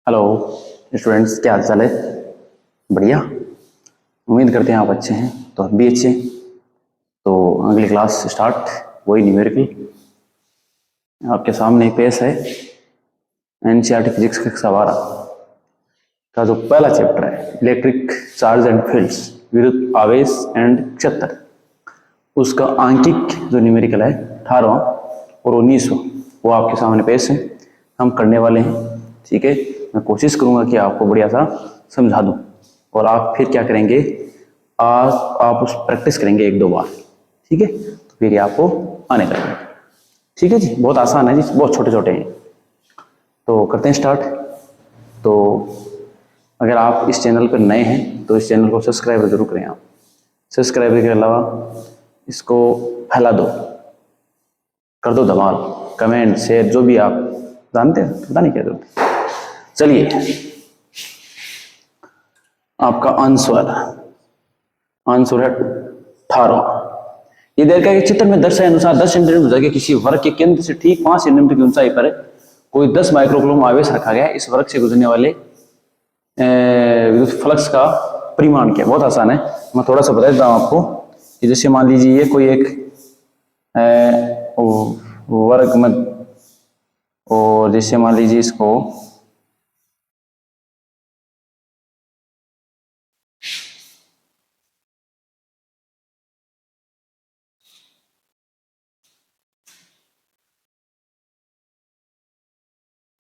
Hello students, क्या हाल चाल है? बढ़िया। उम्मीद करते हैं आप अच्छे हैं, तो हम भी अच्छे हैं। तो अगली क्लास स्टार्ट, वही न्यूमेरिकल आपके सामने पेश है। एनसीईआरटी फिजिक्स का कक्षा 12 का जो पहला चैप्टर है, इलेक्ट्रिक चार्ज एंड फील्ड्स, विद्युत आवेश एंड क्षेत्र, उसका आंकिक जो न्यूमेरिकल है 18वां और 19वां, वो आपके सामने पेश है। हम करने वाले हैं, ठीक है। मैं कोशिश करूंगा कि आपको बढ़िया सा समझा दूं, और आप फिर क्या करेंगे, आज आप उस प्रैक्टिस करेंगे एक दो बार, ठीक है। तो फिर ये आपको आने लगेगा, ठीक है जी। बहुत आसान है जी, बहुत छोटे छोटे हैं। तो करते हैं स्टार्ट। तो अगर आप इस चैनल पर नए हैं तो इस चैनल को सब्सक्राइब जरूर करें। आप सब्सक्राइब के अलावा इसको फैला दो, कर दो धमाल, कमेंट शेयर जो भी आप जानते हैं, पता नहीं क्या जरूरत। चलिए, आपका आंसर है 18। ये देर का चित्र में दर्शाए अनुसार 10 सेंटीमीटर जगह किसी वर्ग के केंद्र से ठीक 5 सेंटीमीटर की ऊंचाई पर कोई 10 माइक्रोकूलम आवेश रखा गया है। इस वर्ग से गुजरने वाले विद्युत फ्लक्स का परिमाण क्या? बहुत आसान है, मैं थोड़ा सा बता देता हूं आपको कि जैसे मान लीजिए ये कोई एक वर्ग में, और जैसे मान लीजिए इसको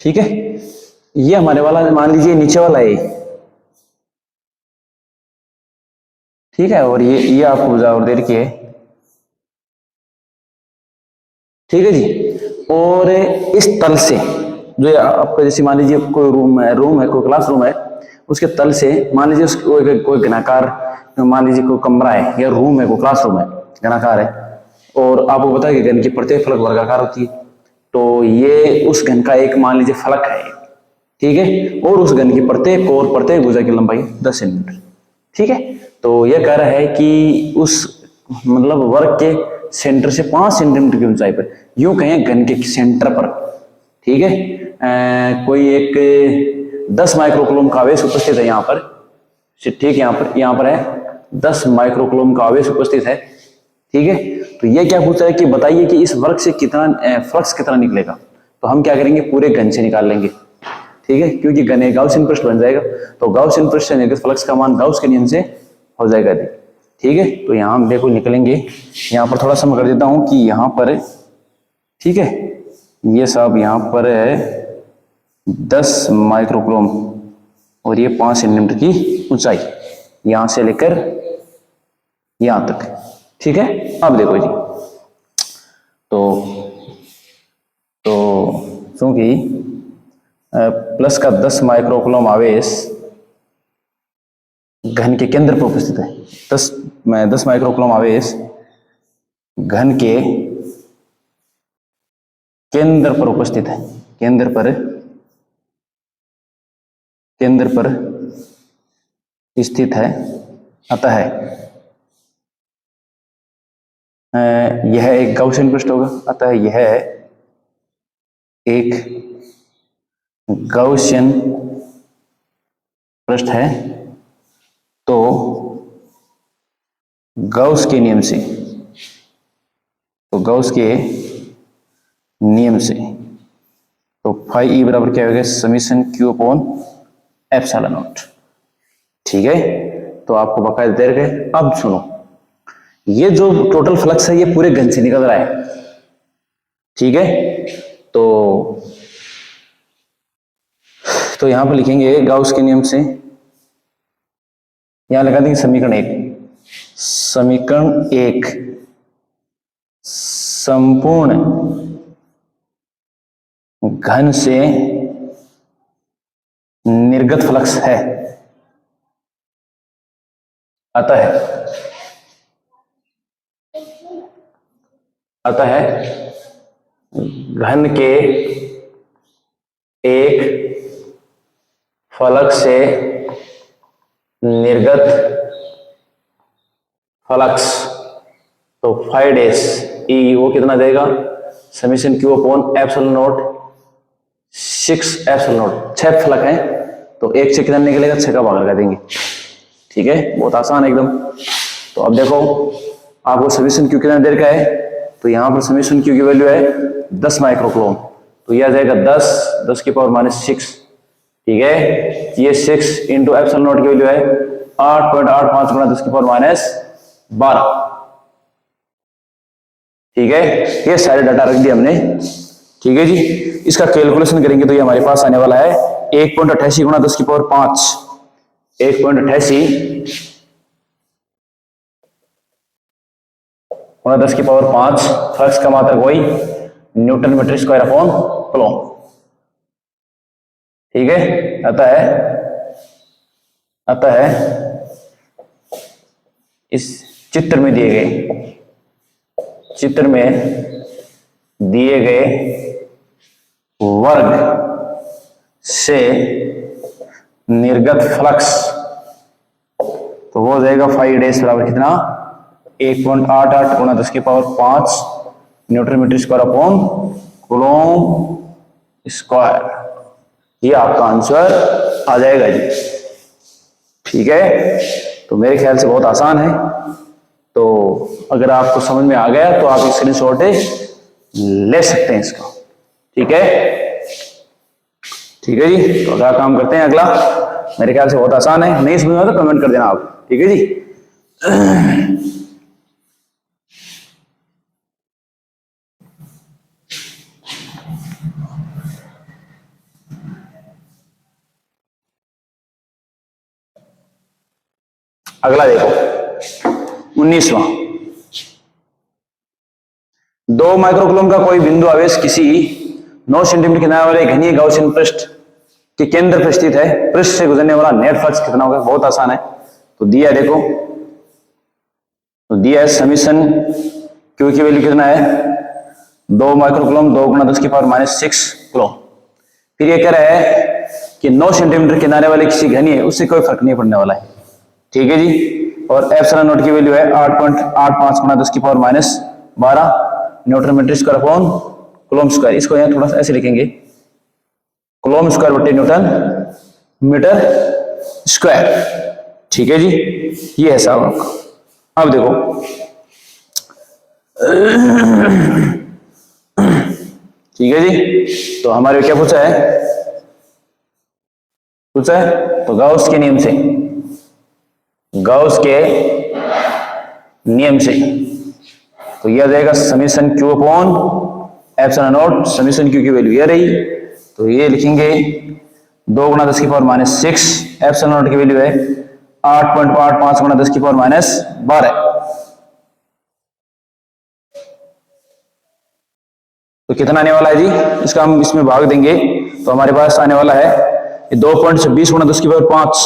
ठीक है, ये हमारे वाला मान लीजिए नीचे वाला है, ठीक है। और ये आपको और देर की है, ठीक है जी। और इस तल से जो आपका, जैसे मान लीजिए कोई रूम है कोई क्लास रूम है, उसके तल से मान लीजिए कोई घनाकार, मान लीजिए कोई कमरा है या रूम है, कोई क्लास रूम है, घनाकार है, और आपको पता है कि घन की प्रत्येक फलक वर्गाकार होती है। तो ये उस घन का एक मान लीजिए फलक है, ठीक है। और उस घन की प्रत्येक भुजा की लंबाई 10 सेंटीमीटर, ठीक है। तो यह कह रहा है कि उस मतलब वर्ग के सेंटर से 5 सेंटीमीटर की ऊंचाई पर, यूं कहें घन के सेंटर पर, ठीक है, कोई एक 10 माइक्रोकूलम का आवेश उपस्थित है यहाँ पर, ठीक। यहाँ पर है 10 माइक्रोकूलम का आवेश उपस्थित है, ठीक है। तो ये क्या पूछ रहा है कि बताइए कि इस वर्ग से कितना फ्लक्स कितना निकलेगा। तो हम क्या करेंगे, पूरे घन से निकाल लेंगे, ठीक है, क्योंकि घन गाउसियन पृष्ठ बन जाएगा। तो गाउसियन पृष्ठ से निर्गत फ्लक्स का मान गाउस के नियम से हो जाएगा, ठीक है। तो यहाँ हम देखो निकलेंगे, यहाँ पर थोड़ा सा मैं कर देता हूं कि यहाँ पर, ठीक है, ये सब यहाँ पर है 10 माइक्रोकूलम और ये 5 सेंटीमीटर की ऊंचाई, यहां से लेकर यहां तक, ठीक है। अब देखो जी, तो चूंकि प्लस का 10 माइक्रोकूलम आवेश घन के केंद्र पर उपस्थित है, 10 माइक्रोकूलम आवेश घन के केंद्र पर उपस्थित है, केंद्र पर स्थित है। अतः यह एक गाउसियन पृष्ठ होगा, अतः यह एक गाउसियन पृष्ठ है। तो गाउस के नियम से, तो फाई ई बराबर क्या होगा, summation Q upon epsilon not, ठीक है। तो आपको बकायदा दे रखे। अब सुनो, ये जो टोटल फ्लक्स है ये पूरे घन से निकल रहा है, ठीक है। तो यहां पर लिखेंगे गाउस के नियम से, यहां लगा देंगे समीकरण एक संपूर्ण घन से निर्गत फ्लक्स है। अतः घन के एक फलक से निर्गत फ्लक्स, तो फाई डैश ई वो कितना देगा, summation Q upon epsilon not 6 epsilon not, 6 फलक हैं तो 1 से कितना निकलेगा, 6 का भाग लगा देंगे। ठीक है, बहुत आसान है एकदम। तो अब देखो आपको समीशन क्यू कितना देर का है, तो यहाँ पर समीशन क्यू की वैल्यू है 10 माइक्रोकूलम, तो यह आ जाएगा 10 की पावर -6। ठीक है, ये 6 इंटू एप्सिलॉन नॉट की वैल्यू है 8.85 गुणा 10 की पावर -12। ठीक है, ये सारे डाटा रख दिए हमने। ठीक है जी, इसका कैलकुलेशन करेंगे तो ये हमारे पास आने वाला है 1.88 गुणा 10 की पावर 5, 1.88 गुणा 10 की पावर 5, फ्लक्स का मात्रक वही newton metre square upon coulomb. ठीक है, आता है इस चित्र में दिए गए वर्ग से निर्गत फ्लक्स, तो वो हो जाएगा 5 डैश बराबर कितना, 1.88 गुणा 10 की power 5 newton metre square upon coulomb square. ये आपका आंसर आ जाएगा जी। ठीक है, तो मेरे ख्याल से बहुत आसान है। तो अगर आपको समझ में आ गया तो आप स्क्रीनशॉट ले सकते हैं इसका। ठीक है जी, तो अगला काम करते हैं। अगला मेरे ख्याल से बहुत आसान है, नहीं समझ में तो कमेंट कर देना आप। ठीक है जी, अगला देखो 19वां। 2 माइक्रोकूलम का कोई बिंदु आवेश किसी 9 सेंटीमीटर किनारे वाले घनीय गाउसियन पृष्ठ के केंद्र पर स्थित है। पृष्ठ से गुजरने वाला नेट फ्लक्स कितना होगा, बहुत आसान है। तो दिया है, देखो तो दिया है समीशन क्यू की वैल्यू कितना है, 2 माइक्रोकूलम 2 गुणा 10 की पावर -6 कूलम। फिर ये कह रहा है कि 9 सेंटीमीटर किनारे वाले किसी घनीय, उससे कोई फर्क नहीं पड़ने वाला है। ठीक है जी, और एप्सिलॉन नॉट की वैल्यू है 8.85 गुणा 10 की power -12 newton metre square upon coulomb square. इसको यहाँ थोड़ा सा ऐसे लिखेंगे, कूलम स्क्वायर बटे न्यूटन मीटर स्क्वायर। ठीक है जी, ये है साहब आपका। अब देखो ठीक है जी, तो हमारे क्या पूछा है, तो गाउस के नियम से तो यह जाएगा summation Q upon epsilon not, summation Q की वैल्यू ये रही, तो ये लिखेंगे 2 गुणा 10 की पावर -6, एप्सिलॉन नॉट की वैल्यू है 8.85 गुणा 10 की पावर -12। तो कितना आने वाला है जी, इसका हम इसमें भाग देंगे तो हमारे पास आने वाला है 2.26 गुणा 10 की पावर 5,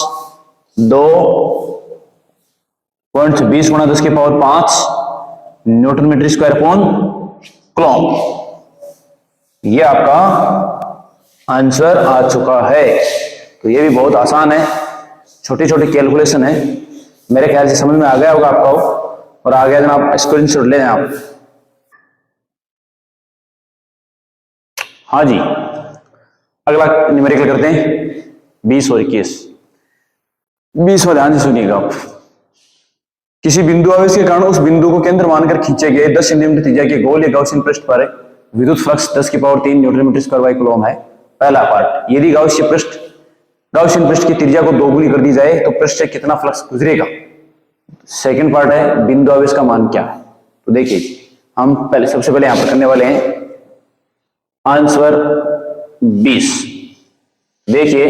2.26 गुणा 10 की power 5 newton metre square upon coulomb. ये आपका आंसर आ चुका है। तो ये भी बहुत आसान है, छोटी छोटी कैलकुलेशन है, मेरे ख्याल से समझ में आ गया होगा आपको। और आ गया जनाब, स्क्रीनशॉट ले लें आप। हाँ जी, अगला न्यूमेरिकल करते हैं 20 और 21। 20 में ध्यान से सुनिएगा आप। किसी बिंदु आवेश के कारण उस बिंदु को केंद्र मानकर खींचे गए 10 सेंटीमीटर त्रिज्या के गोल या गाउसियन पृष्ठ पर विद्युत फ्लक्स 10 की power 3 newton metre square by coulomb है। पहला पार्ट, यदि गाउसियन पृष्ठ की त्रिज्या को दोगुनी कर दी जाए तो पृष्ठ से कितना फ्लक्स गुजरेगा। सेकंड पार्ट है बिंदु आवेश का मान क्या है। तो देखिए हम सबसे पहले यहां पर करने वाले हैं आंसर 20। देखिए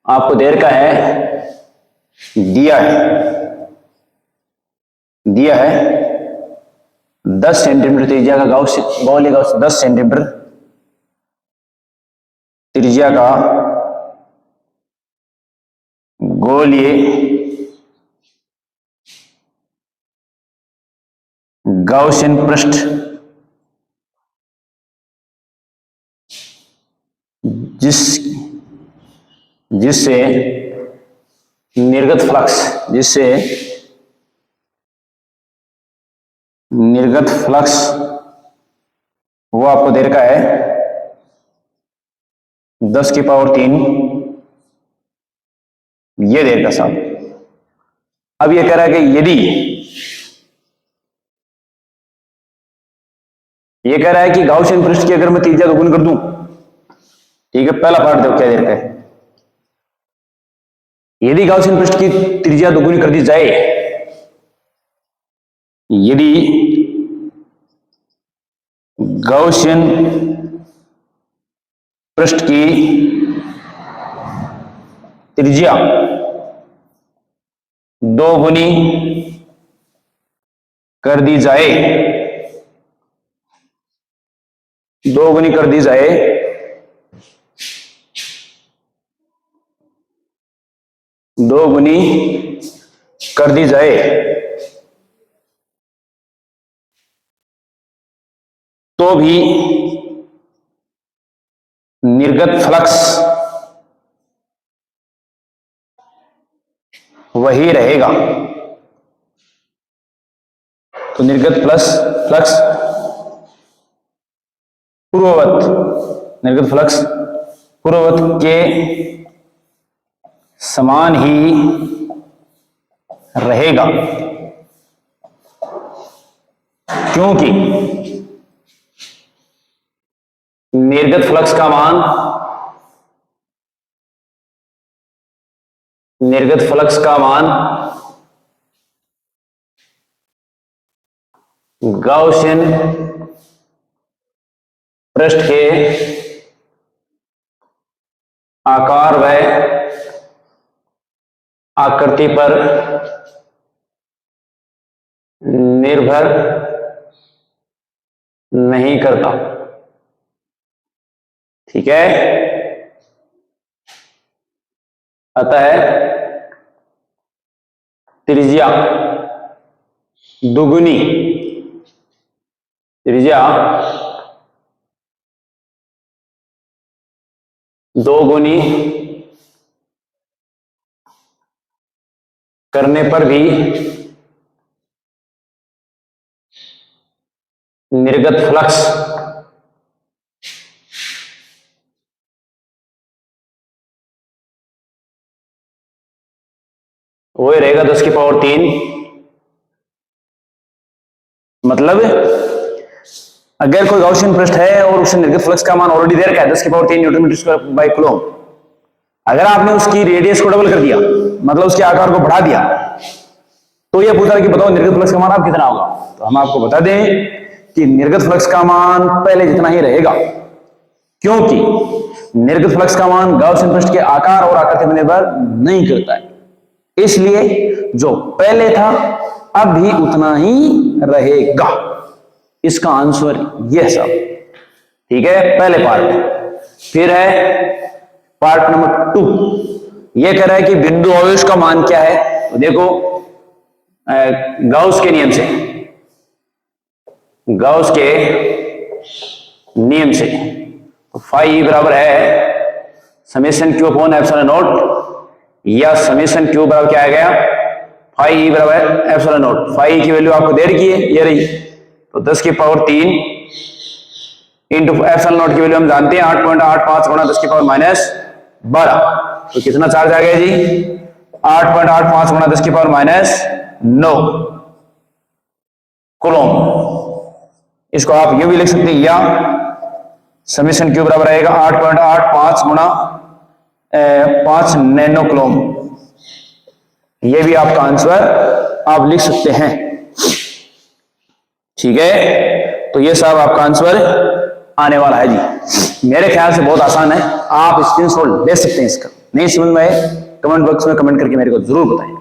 आपको देर का है, दिया है 10 सेंटीमीटर त्रिज्या का गोल 10 सेंटीमीटर त्रिज्या का गोलीय गाउसियन पृष्ठ जिससे निर्गत फ्लक्स वो आपको दे रखा है 10⁻³ ये देगा साहब। अब ये कह रहा है कि यदि ये कह रहा है कि गाउसियन पृष्ठ की अगर मैं त्रिज्या दोगुनी कर दूं, ठीक है, पहला पार्ट देखो क्या दे रखा है। यदि गाउसियन पृष्ठ की त्रिज्या दोगुनी कर दी जाए, यदि गाउसियन पृष्ठ की त्रिज्या दोगुनी कर दी जाए, दोगुनी कर दी जाए, दोगुनी कर दी जाए तो भी निर्गत फ्लक्स वही रहेगा। तो निर्गत फ्लक्स पूर्ववत, निर्गत फ्लक्स पूर्ववत के समान ही रहेगा, क्योंकि निर्गत फ्लक्स का मान, निर्गत फ्लक्स का मान गाउसियन पृष्ठ के आकार व आकृति पर निर्भर नहीं करता। ठीक है, अतः त्रिज्या दुगुनी, त्रिज्या दोगुनी करने पर भी निर्गत फ्लक्स वही रहेगा 10⁻³ मतलब अगर कोई गाउसियन पृष्ठ है और उसे निर्गत फ्लक्स का मान ऑलरेडी दे रखा है 10⁻³ newton metre square by coulomb, अगर आपने उसकी रेडियस को डबल कर दिया, मतलब उसके आकार को बढ़ा दिया, तो यह पूछा कि बताओ निर्गत फ्लक्स का मान अब कितना होगा। तो हम आपको बता दें कि निर्गत फ्लक्स का मान पहले जितना ही रहेगा, क्योंकि निर्गत फ्लक्स का मान गाउसियन पृष्ठ के आकार और आकृति पर निर्भर नहीं करता है, इसलिए जो पहले था अब भी उतना ही रहेगा। इसका आंसर यह सब। ठीक है, पहले पार्ट। फिर है पार्ट नंबर 2। यह कह रहा है कि बिंदु आवेश का मान क्या है। तो देखो गाउस के नियम से, गाउस के नियम से फाई ई बराबर है summation Q upon epsilon not, या समेशन क्यू बराबर क्या आ गया, फाई ई बराबर एप्सिलॉन नॉट। फाई की वैल्यू आपको दे रखी है, ये रही, तो 10⁻³ इंटू एप्सिलॉन नॉट की वैल्यू हम जानते हैं 8.85 गुणा 10⁻12। तो कितना चार्ज आ गया जी, 8.85 गुणा 10⁻9 कूलम। इसको आप ये भी लिख सकते हैं, या समेशन क्यू बराबर आएगा 8.85 गुणा 5 नैनो कूलम। ये भी आपका आंसर आप लिख सकते हैं। ठीक है, तो ये सब आपका आंसर आने वाला है जी। मेरे ख्याल से बहुत आसान है, आप स्क्रीनशॉट ले सकते हैं इसका। नहीं समझ में आए कमेंट बॉक्स में कमेंट करके मेरे को जरूर बताएं।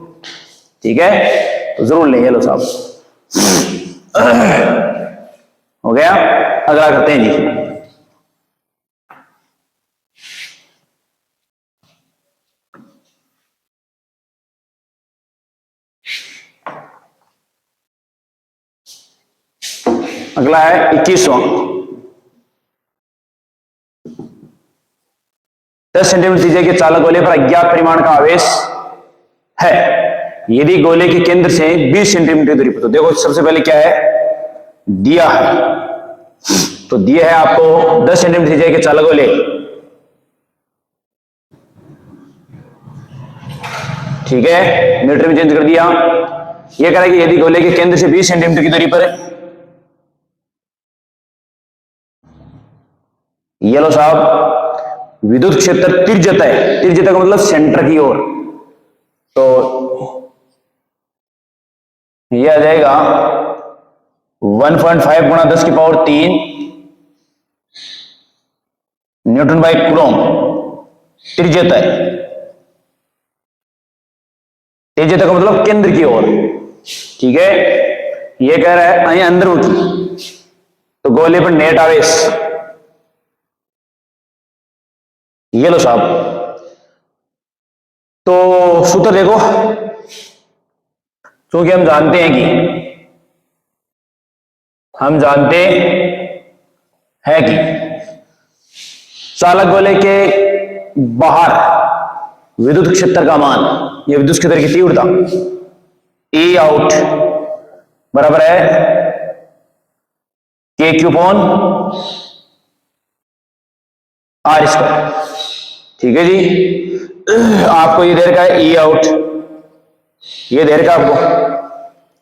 ठीक है, तो जरूर ले लो साहब। हो गया, अगला करते हैं जी। अगला है 21वां। 10 सेंटीमीटर त्रिज्या के चालक गोले पर अज्ञात परिमाण का आवेश है, यदि गोले के केंद्र से 20 सेंटीमीटर दूरी पर। तो देखो सबसे पहले क्या है, दिया है, तो दिया है आपको 10 सेंटीमीटर त्रिज्या के चालक गोले ठीक है, मीटर में चेंज कर दिया। ये कह रहा है कि यदि गोले के केंद्र से 20 सेंटीमीटर की दूरी पर, ये लो साहब, विद्युत क्षेत्र तिर्यता है, तिर्यता का मतलब सेंटर की ओर, तो ये आ जाएगा 1.5 गुणा 10 की पावर 3 न्यूटन बाई कूलम तिर्यता है। तिर्यता का मतलब केंद्र की ओर, ठीक है। ये कह रहा है અહીં अंदरमुखी, तो गोले पर नेट आवेश, ये लो साहब। तो सूत्र देखो, क्योंकि हम जानते हैं कि चालक गोले के बाहर विद्युत क्षेत्र का मान, यह विद्युत क्षेत्र की तीव्रता E आउट बराबर है KQ अपॉन R स्क्वायर, ठीक है जी। आपको ये दे रखा है E आउट, ये दे रखा आपको,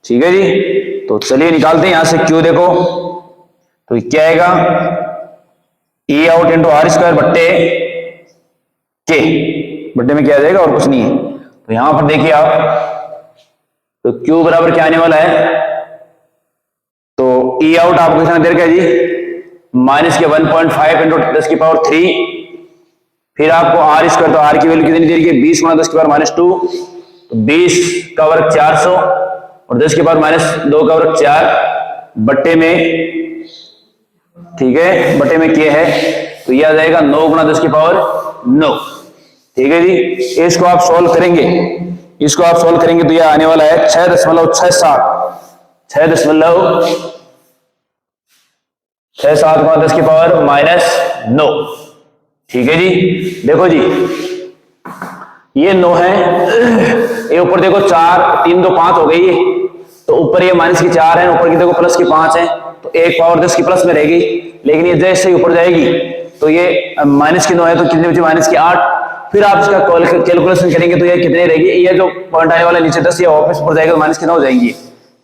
ठीक है जी। तो चलिए निकालते हैं यहां से Q, देखो तो क्या आएगा, E out into R square बट्टे K, बट्टे में क्या आ जाएगा और कुछ नहीं है। तो यहां पर देखिए आप, तो Q बराबर क्या आने वाला है, तो E आउट आपको कितना दे रखा है जी, माइनस के 1.5 इंटू 10 की पावर 3, फिर आपको R स्क्वायर, तो R की वैल्यू कितनी दे रखी है, 20 गुणा 10 की पावर -2, तो 20 का वर्ग 400 और 10 की पावर -2 का वर्ग 4 बट्टे में, ठीक है, बट्टे में क्या है, तो ये आ जाएगा 9 गुणा 10 की पावर 9, ठीक है जी। इसको आप सॉल्व करेंगे, तो यह आने वाला है 6.67 गुणा 10 की पावर -9, ठीक है जी। देखो जी, ये 9 है, ये ऊपर देखो 4, 3 2 5 हो गई, तो ऊपर ये माइनस की 4 है, ऊपर की देखो प्लस की 5 है, तो एक पावर 10 की प्लस में रहेगी, लेकिन ये जैसे ही ऊपर जाएगी तो ये माइनस की 9 है, तो कितने बचे, माइनस की 8। फिर आप इसका कैलकुलेशन करेंगे तो ये कितने रहेगी, ये जो पॉइंट आने वाला नीचे 10, ये वापस ऊपर जाएगा, माइनस की 9 हो जाएंगी,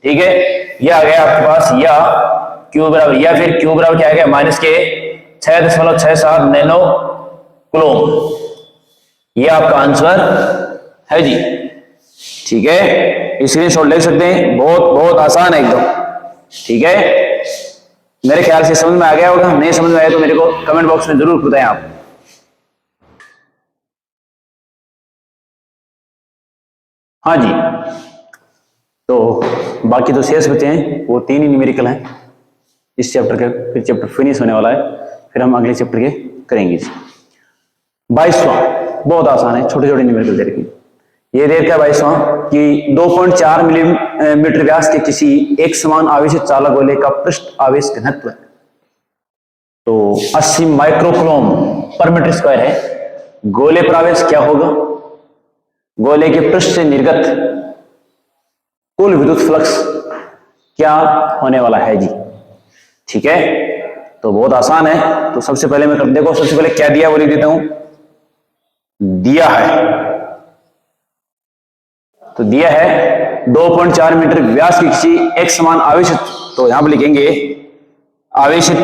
ठीक है। ये आ गया आपके पास, या Q बराबर, या फिर Q बराबर क्या आ गया, माइनस के 6.67 नैनो कूलम, ये आपका आंसर है जी, ठीक है। स्क्रीनशॉट ले सकते हैं, बहुत आसान है एकदम, ठीक है। मेरे ख्याल से समझ में आ गया होगा, नहीं समझ में आया तो मेरे को कमेंट बॉक्स में जरूर बताएं आप। हाँ जी, तो बाकी तो शेष बचे हैं वो 3 ही न्यूमेरिकल हैं इस चैप्टर के, फिर चैप्टर फिनिश होने वाला है, फिर हम अगले चैप्टर के करेंगे जी। 22वां बहुत आसान है, छोटे छोटे न्यूमेरिकल दे रखी, ये दे रखा है 22वां कि 2.4 मिलीमीटर व्यास के किसी एक समान आवेशित चालक गोले का पृष्ठ आवेश घनत्व तो 80 माइक्रोकूलम पर मीटर स्क्वायर है। गोले पर आवेश क्या होगा, गोले के पृष्ठ से निर्गत कुल विद्युत फ्लक्स क्या होने वाला है जी, ठीक है। तो बहुत आसान है, तो सबसे पहले मैं देखो, सबसे पहले क्या दिया वो लिख देता हूं, दिया है, तो दिया है 2.4 मीटर व्यास की किसी एक समान आवेशित, तो यहां पर लिखेंगे आवेशित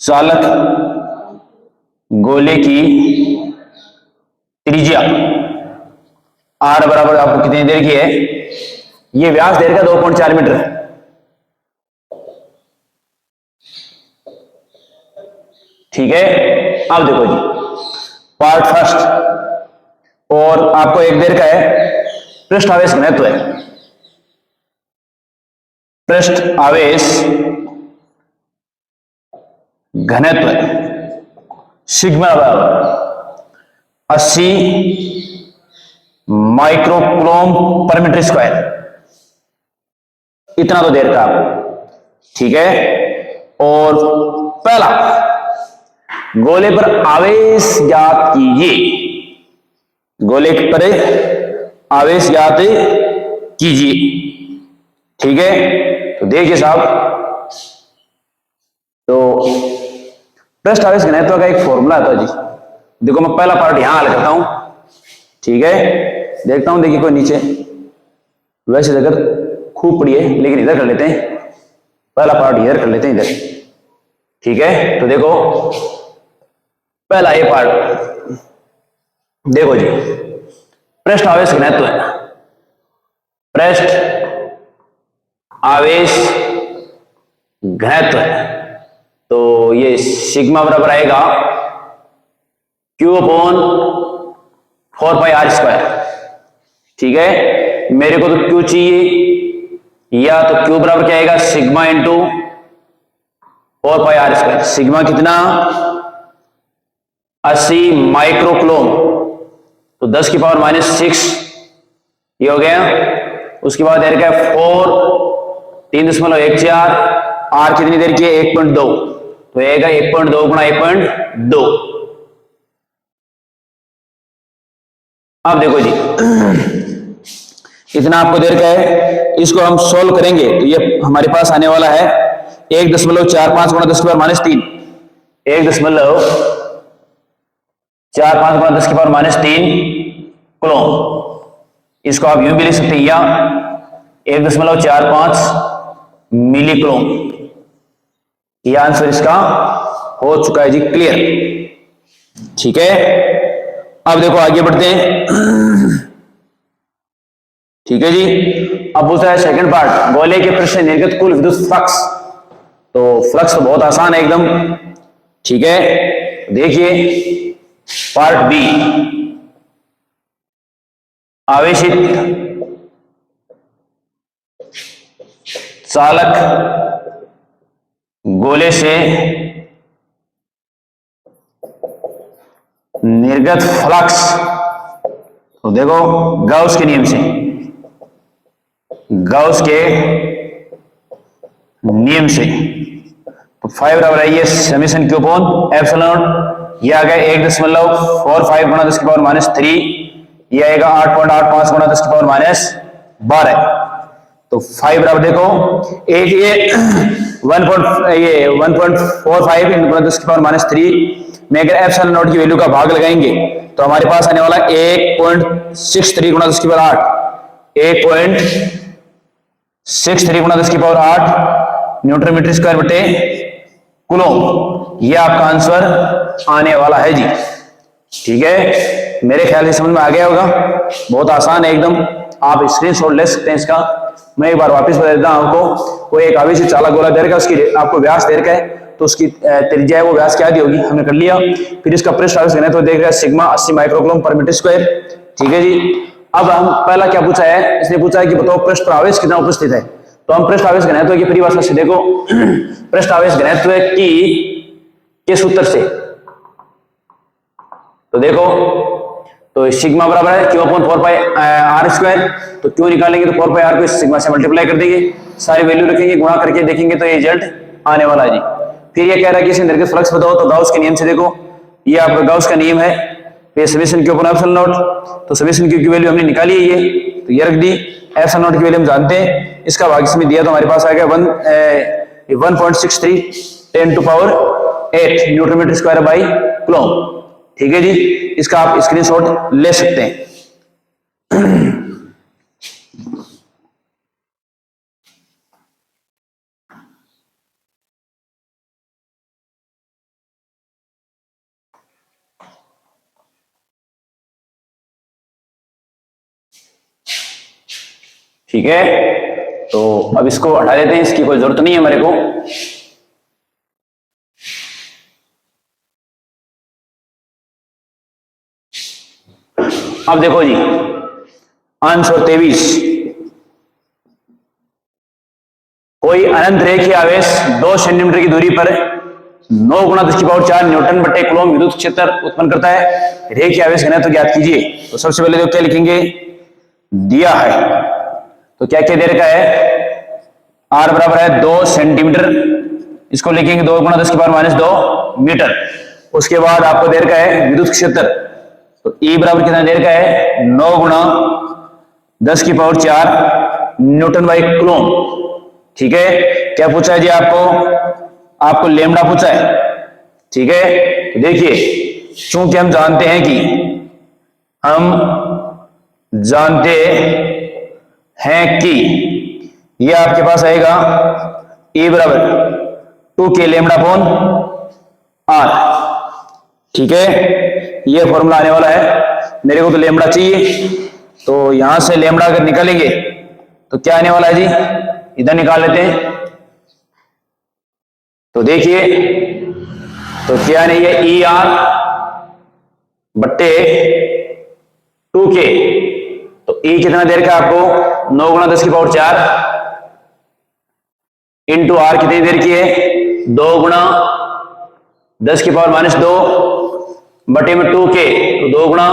चालक गोले की त्रिज्या R बराबर आपको कितनी देर की है, ये व्यास देर का 2.4 मीटर है, ठीक है। अब देखो जी पार्ट फर्स्ट, और आपको एक देर का है पृष्ठ आवेश घनत्व है, पृष्ठ आवेश घनत्व सिग्मा बराबर 80 माइक्रोकूलम पर मीटर स्क्वायर, इतना तो देर का, ठीक है। और पहला, गोले पर आवेश ज्ञात कीजिए, गोले पर आवेश ज्ञात कीजिए, ठीक है। तो देखिए साहब, तो पृष्ठ आवेश घनत्व का एक फॉर्मूला आता है जी, देखो मैं पहला पार्ट यहां हल करता हूं, ठीक है। देखता हूं, देखिए कोई नीचे वैसे जगह खूब पड़ी है, लेकिन इधर कर लेते हैं, पहला पार्ट इधर कर लेते हैं इधर, ठीक है। तो देखो पहला ये पार्ट देखो जी, पृष्ठ आवेश घनत्व है, पृष्ठ आवेश घनत्व है। तो ये सिग्मा बराबर आएगा Q अपॉन 4πr², ठीक है। मेरे को तो Q चाहिए, या तो Q बराबर क्या आएगा, सिग्मा इंटू 4πr²। सिग्मा कितना, 80 माइक्रोकूलम, तो 10 की पावर -6 ये हो गया। उसके बाद देर क्या है 4, 3.14, आर कितनी देर की है 1.2, तो आएगा 1.2 गुणा 1.2। अब देखो जी इतना आपको देर का है, इसको हम सोल्व करेंगे तो ये हमारे पास आने वाला है 1.45 गुणा 10 की पावर -3, 1.45 गुणा 10 की पावर -3 कूलम। इसको आप यूं भी लिख सकते हैं, या 1.45 मिली कूलम। यह आंसर इसका हो चुका है जी, क्लियर, ठीक है। अब देखो आगे बढ़ते हैं, ठीक है जी। अब पूछा है सेकंड पार्ट, गोले के पृष्ठ से निर्गत कुल विद्युत फ्लक्स। तो फ्लक्स तो बहुत आसान है एकदम, ठीक है। देखिए पार्ट बी, आवेशित चालक गोले से निर्गत फ्लक्स। तो देखो गाउस के नियम से, गाउस के नियम से तो 5 बराबर है ये summation Q upon epsilon not. ये आ गया 1.45 गुणा 10 की पावर -3, ये आएगा 8.85 गुणा 10 की पावर -12। तो 5 बराबर देखो एक ये 1.45 गुणा 10 की पावर -3 में अगर एप्सिलॉन नॉट की वैल्यू का भाग लगाएंगे तो हमारे पास आने वाला 1.63 गुणा 10 की पावर 8, 1.63 गुणा 10 की पावर 8 न्यूटन मीटर स्क्वायर बटे कूलम। ये आपका आंसर आने वाला है जी, ठीक है। मेरे ख्याल से समझ में आ गया होगा, बहुत आसान है एकदम, आप स्क्रीनशॉट ले सकते हैं इसका। मैं एक बार वापस बता देता हूं आपको, कोई एक आवेशित चालक गोला दे रखा है, उसकी आपको व्यास दे रखा है, तो उसकी त्रिज्या है वो व्यास क्या दी होगी हमने कर लिया। फिर इसका पृष्ठ आवेश घनत्व देख रहा है सिग्मा 80 माइक्रोकूलम पर मीटर स्क्वायर, ठीक है जी। अब हम पहला क्या पूछा है, इसने पूछा है कि बताओ पृष्ठ पर आवेश कितना उपस्थित है। तो हम पृष्ठ आवेश घनत्व की परिभाषा से देखो, पृष्ठ आवेश घनत्व की के सूत्र से तो देखो, तो सिग्मा बराबर है Q अपॉन 4πr²। तो Q निकालेंगे तो 4πr को सिग्मा से मल्टीप्लाई कर देंगे, सारी वैल्यू रखेंगे, गुणा करके देखेंगे तो ये रिजल्ट आने वाला है जी। फिर ये कह रहा है कि इसे निर्गत फ्लक्स बताओ, तो गाउस के नियम से देखो, ये आपका गाउस का नियम है, ये summation Q upon epsilon not. तो समेशन Q की वैल्यू हमने निकाली है, ये तो ये रख दी, एप्सिलॉन नॉट की वैल्यू हम जानते हैं, इसका भाग इसमें दिया तो हमारे पास आ गया 1.63 10⁸ newton metre square by coulomb, ठीक है जी। इसका आप स्क्रीनशॉट ले सकते हैं। ठीक है, तो अब इसको हटा देते हैं, इसकी कोई जरूरत नहीं है हमारे को। अब देखो जी आंसर 23, कोई अनंत रेखीय आवेश 2 सेंटीमीटर की दूरी पर 9 गुणा 10 की पावर 4 न्यूटन बटे कूलम विद्युत क्षेत्र उत्पन्न करता है। रेखीय आवेश घनत्व ज्ञात कीजिए। तो सबसे पहले तो क्या लिखेंगे, दिया है तो क्या क्या दे रखा है, R बराबर है 2 सेंटीमीटर, इसको लिखेंगे 2 गुणा 10 की पावर -2 मीटर। उसके बाद आपको दे रखा है विद्युत क्षेत्र, तो E बराबर कितना दे रखा है 9 गुणा 10 की पावर 4 न्यूटन बाई कूलम, ठीक है। क्या पूछा है जी आपको लेमड़ा पूछा है, ठीक है। तो देखिए चूंकि हम जानते हैं कि ये आपके पास आएगा E बराबर 2k लेमड़ा अपॉन r। ठीक है, ये फॉर्मूला आने वाला है। मेरे को तो लेमड़ा चाहिए, तो यहां से लेमड़ा अगर निकालेंगे तो क्या आने वाला है जी, इधर निकाल लेते हैं। तो देखिए, तो क्या नहीं है, ई आर बट्टे 2k। तो ई कितना देर का आपको 9 गुणा 10 की पावर 4 इंटू आर कितनी देर की है 2 गुणा 10 की पावर -2 बटे में 2k। तो 2 गुणा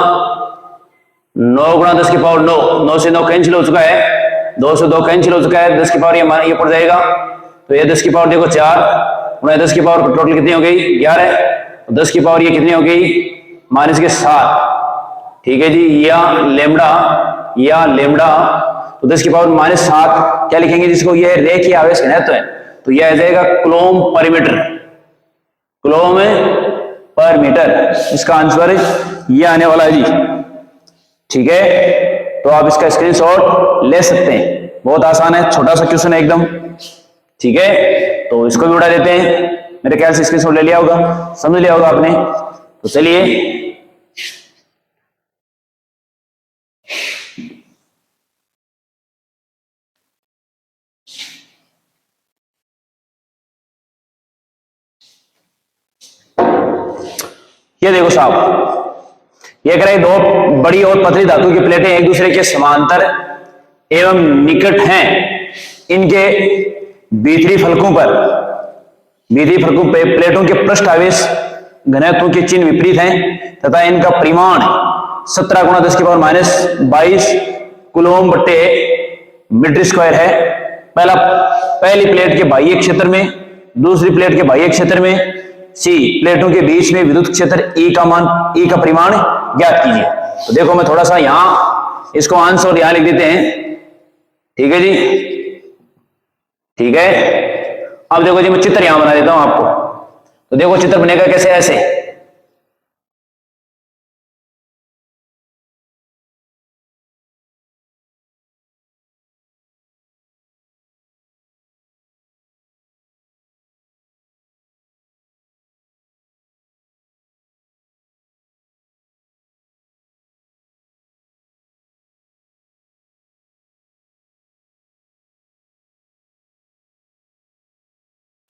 9 गुणा 10 की पावर 9, 9 से 9 कैंसिल हो चुका है, 2 से 2 कैंसिल हो चुका है, 10 की पावर ये पड़ जाएगा। तो ये 10 की पावर देखो 4 गुणा 10 की पावर टोटल कितनी हो गई 11। तो 10 की पावर ये कितनी हो गई -7। ठीक है जी, या लेमड़ा तो 10 की पावर -7 क्या लिखेंगे जिसको, ये रेखीय आवेश घनत्व है, तो यह आ जाएगा कूलम्ब पर मीटर। कूलम्ब पर मीटर, इसका आंसर ये आने वाला है जी। ठीक है, तो आप इसका स्क्रीनशॉट ले सकते हैं, बहुत आसान है, छोटा सा क्वेश्चन है एकदम। ठीक है, तो इसको भी उड़ा देते हैं। मेरे ख्याल से स्क्रीनशॉट ले लिया होगा, समझ लिया होगा आपने। तो चलिए, ये देखो साहब, ये कह रहे दो बड़ी और पतली धातु की प्लेटें एक दूसरे के समांतर एवं निकट हैं। इनके भीतरी फलकों पर प्लेटों के पृष्ठ आवेश घनत्व के चिन्ह विपरीत हैं तथा इनका परिमाण 17 गुणा 10 की पावर -22 कूलम्ब बट्टे मीटर स्क्वायर है। पहली प्लेट के बाह्य क्षेत्र में, दूसरी प्लेट के बाह्य क्षेत्र में सी प्लेटों के बीच में विद्युत क्षेत्र ई का परिमाण ज्ञात कीजिए। तो देखो, मैं थोड़ा सा यहां इसको आंसर यहां लिख देते हैं। ठीक है जी, ठीक है। अब देखो जी, मैं चित्र यहां बना देता हूं आपको। तो देखो चित्र बनेगा कैसे, ऐसे।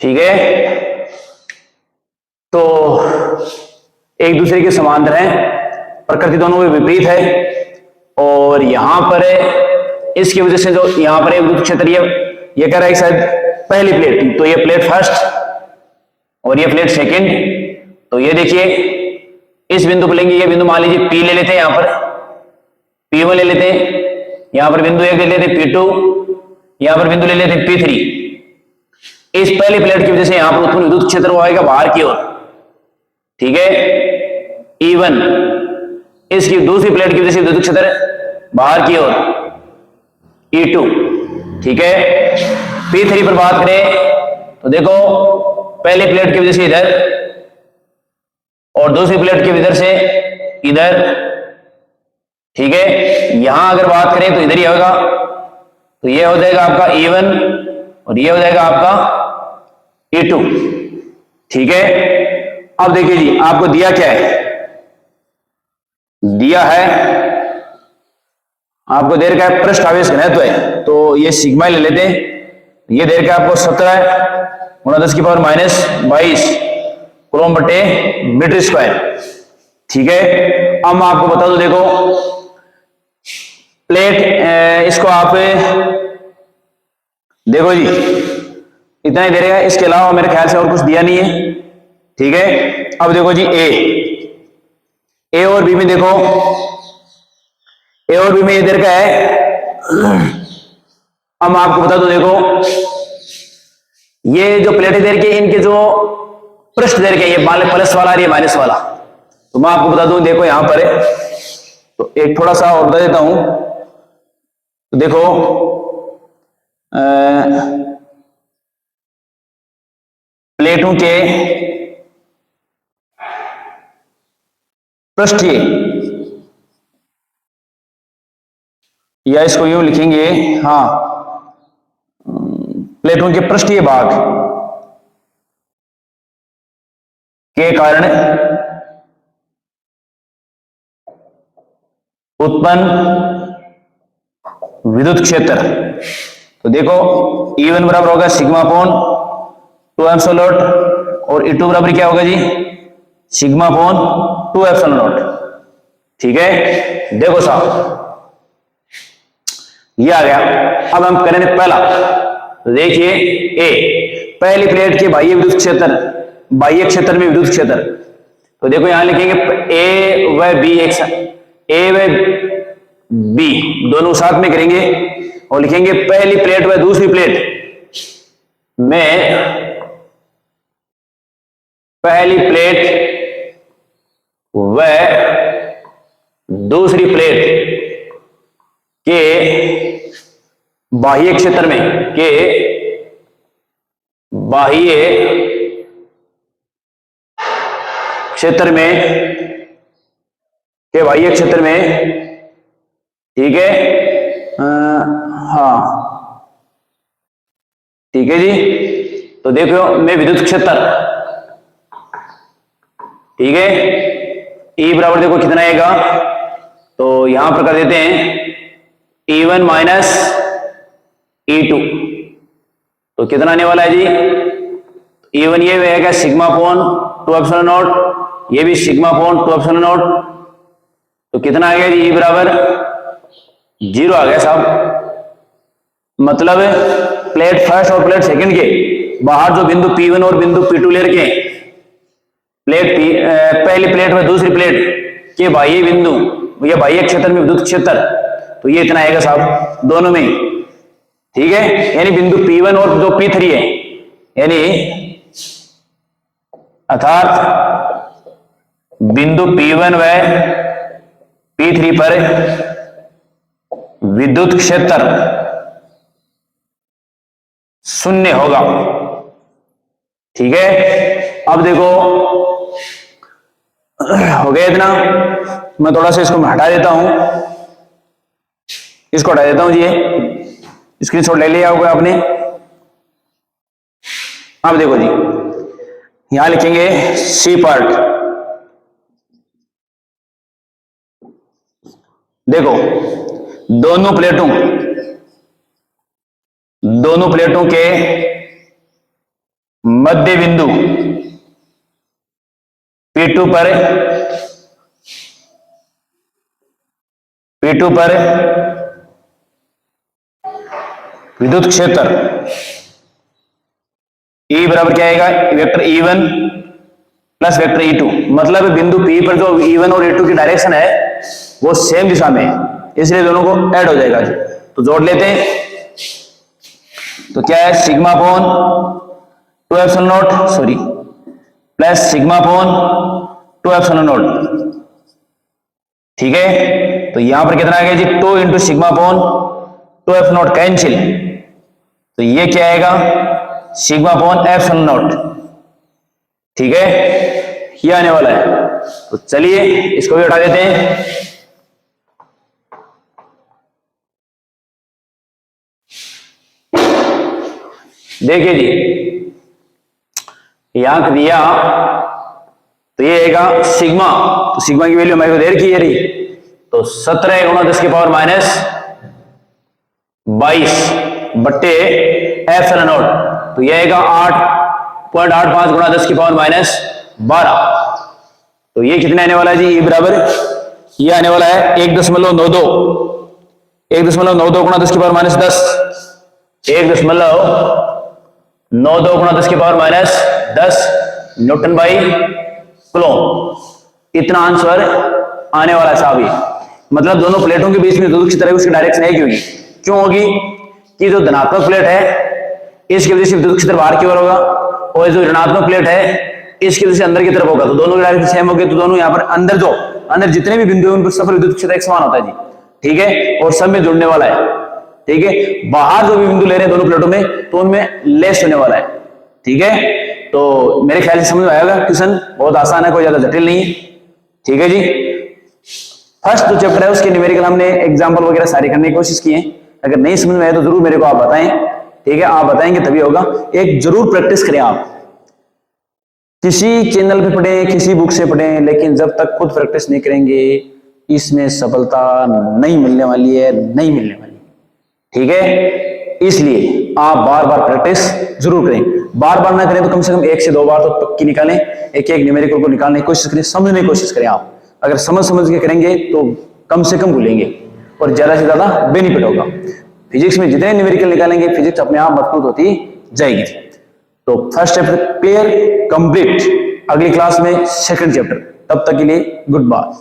ठीक है, तो एक दूसरे के समांतर हैं, प्रकृति दोनों में विपरीत है, और यहां पर इसकी वजह से जो यहां पर विद्युत क्षेत्र ये कह रहा है शायद पहली प्लेट थी, तो ये प्लेट फर्स्ट और ये प्लेट सेकंड। तो ये देखिए, इस बिंदु पर लेंगे, ये बिंदु मान लीजिए P ले लेते हैं, यहां पर P1 ले लेते हैं, यहां पर बिंदु 1 ले लेते हैं P2, यहां पर बिंदु ले लेते हैं P3। इस पहली प्लेट की वजह से यहां पर उत्पन्न विद्युत क्षेत्र वो आएगा बाहर की ओर। ठीक है, E1। इसकी दूसरी प्लेट की वजह से विद्युत क्षेत्र बाहर की ओर E2। ठीक है, P3 पर बात करें तो देखो, पहली प्लेट की वजह से इधर और दूसरी प्लेट की वजह से इधर। ठीक है, यहां अगर बात करें तो इधर ही होगा, तो ये हो जाएगा आपका E1 और ये हो जाएगा आपका E2। ठीक है, अब देखिए जी, आपको दिया क्या है, दिया है आपको देर का पृष्ठ आवेश घनत्व है, तो ये सिग्मा ले लेते हैं। ये देर का आपको 17 गुणा 10 की पावर -22 कूलम्ब बटे मीटर स्क्वायर। ठीक है, अब मैं आपको बता दूं, देखो प्लेट, इसको आप देखो जी, इतना ही दे रहा है, इसके अलावा मेरे ख्याल से और कुछ दिया नहीं है। ठीक है, अब देखो जी, ए और बी में देखो, ए और बी में ये देर का है। अब मैं आपको बता दूं, देखो ये जो प्लेटें देर के, इनके जो पृष्ठ देर के, ये प्लस वाला और ये माइनस वाला, तो मैं आपको बता दूं, देखो यहां पर है, तो एक थोड़ा सा और बता देता हूं। तो देखो, प्लेटों के पृष्ठीय, या इसको यूं लिखेंगे, हाँ, प्लेटों के पृष्ठीय भाग के कारण उत्पन्न विद्युत क्षेत्र। तो देखो E1 बराबर होगा सिग्मा अपॉन 2 एप्सिलॉन नॉट, और E2 बराबर क्या होगा जी, सिग्मा अपॉन 2 एप्सिलॉन नॉट। ठीक है, देखो साहब ये आ गया। अब हम करेंगे पहला, तो देखिए ए, पहली प्लेट के बाह्य विद्युत क्षेत्र, बाह्य क्षेत्र में विद्युत क्षेत्र। तो देखो यहां लिखेंगे ए व बी, ए व बी दोनों साथ में करेंगे और लिखेंगे पहली प्लेट व दूसरी प्लेट में, पहली प्लेट व दूसरी प्लेट के बाह्य क्षेत्र में, के बाह्य क्षेत्र में, के बाह्य क्षेत्र में, ठीक है, हाँ ठीक है जी। तो देखो मैं विद्युत क्षेत्र, ठीक है, E बराबर देखो कितना आएगा, तो यहां पर कर देते हैं E1 माइनस E2, तो कितना आने वाला है जी, E1 ये रहेगा सिग्मा अपॉन 2 एप्सिलॉन नॉट, ये भी सिग्मा अपॉन 2 एप्सिलॉन नॉट, तो कितना आ गया जी, E बराबर 0 आ गया साहब। मतलब प्लेट फर्स्ट और प्लेट सेकंड के बाहर जो बिंदु P1 और बिंदु P2 ले रखे, प्लेट पहली प्लेट में दूसरी प्लेट के बाह्य बिंदु या बाह्य क्षेत्र में विद्युत क्षेत्र, तो ये इतना आएगा साहब दोनों में, ठीक है। यानी बिंदु P1 और जो P3 है, यानी अर्थात बिंदु P1 व P3 पर विद्युत क्षेत्र शून्य होगा, ठीक है। अब देखो हो गया इतना, मैं थोड़ा सा इसको हटा देता हूं, इसको हटा देता हूं जी, ये स्क्रीनशॉट ले लिया होगा आपने। अब देखो जी यहां लिखेंगे सी पार्ट, देखो दोनों प्लेटों के मध्य बिंदु P2 पर विद्युत क्षेत्र E बराबर क्या आएगा, vector E1 plus vector E2। मतलब बिंदु P पर जो E1 और E2 की डायरेक्शन है वो सेम दिशा में है, इसलिए दोनों को ऐड हो जाएगा जी। तो जोड़ लेते हैं, तो क्या है sigma upon 2 epsilon not, sorry plus sigma upon 2 epsilon not, ठीक है। तो यहां पर कितना आ गया जी, 2 into sigma upon 2 epsilon not cancel, तो ये क्या आएगा सिग्मा अपॉन एप्सिलॉन नॉट, ठीक है, ये आने वाला है। तो चलिए इसको भी उठा देते हैं, देखिए जी यहां दिया, तो ये आएगा सिग्मा, तो सिग्मा की वैल्यू हमारे को दे रखी है रही, तो 17 गुणा 10 की पावर माइनस 22 बट्टे एप्सिलॉन नॉट, तो ये आएगा 8.85 गुणा 10 की पावर माइनस 12, तो ये कितने आने वाला है जी, ये बराबर ये आने वाला है 1.92, 1.92 गुणा 10 की पावर माइनस 10, 1.92 गुणा 10 की power minus 10 Newton by coulomb, इतना आंसर आने वाला है साहब। ये मतलब दोनों प्लेटों के बीच में विद्युत क्षेत्र है, उसकी डायरेक्शन एक ही होगी, क्यों होगी कि जो धनात्मक प्लेट है इसकी वजह से विद्युत क्षेत्र बाहर की ओर होगा, और जो ऋणात्मक प्लेट है इसकी वजह से अंदर की तरफ होगा, तो दोनों की डायरेक्शन सेम होगी, तो दोनों यहाँ पर अंदर जितने भी बिंदु हैं उन पर सफल विद्युत क्षेत्र एक समान होता है जी, ठीक है, और सब में जुड़ने वाला है, ठीक है। बाहर जो भी बिंदु ले रहे हैं दोनों प्लेटों में, तो उनमें लेस होने वाला है, ठीक है। तो मेरे ख्याल से समझ में आएगा, क्वेश्चन बहुत आसान है, कोई ज्यादा जटिल नहीं है, ठीक है जी। फर्स्ट जो चैप्टर है उसके न्यूमेरिकल हमने एग्जांपल वगैरह सारे करने की कोशिश की है। अगर नहीं समझ में आए तो जरूर मेरे को आप बताएं, ठीक है, आप बताएंगे तभी होगा। एक जरूर प्रैक्टिस करें आप, किसी चैनल पे पढ़ें, किसी बुक से पढ़ें, लेकिन जब तक खुद प्रैक्टिस नहीं करेंगे इसमें सफलता नहीं मिलने वाली है, नहीं मिलने वाली, ठीक है। इसलिए आप बार बार प्रैक्टिस जरूर करें, बार बार ना करें तो कम से कम 1 से 2 बार तो पक्की निकालें, एक एक न्यूमेरिकल को निकालने की कोशिश करें, समझने की कोशिश करें। आप अगर समझ के करेंगे तो कम से कम भूलेंगे और ज्यादा से ज्यादा बेनिफिट होगा। फिजिक्स में जितने न्यूमेरिकल निकालेंगे फिजिक्स अपने आप मजबूत होती जाएगी। तो फर्स्ट चैप्टर क्लियर कंप्लीट, अगली क्लास में सेकंड चैप्टर, तब तक के लिए गुड बाय।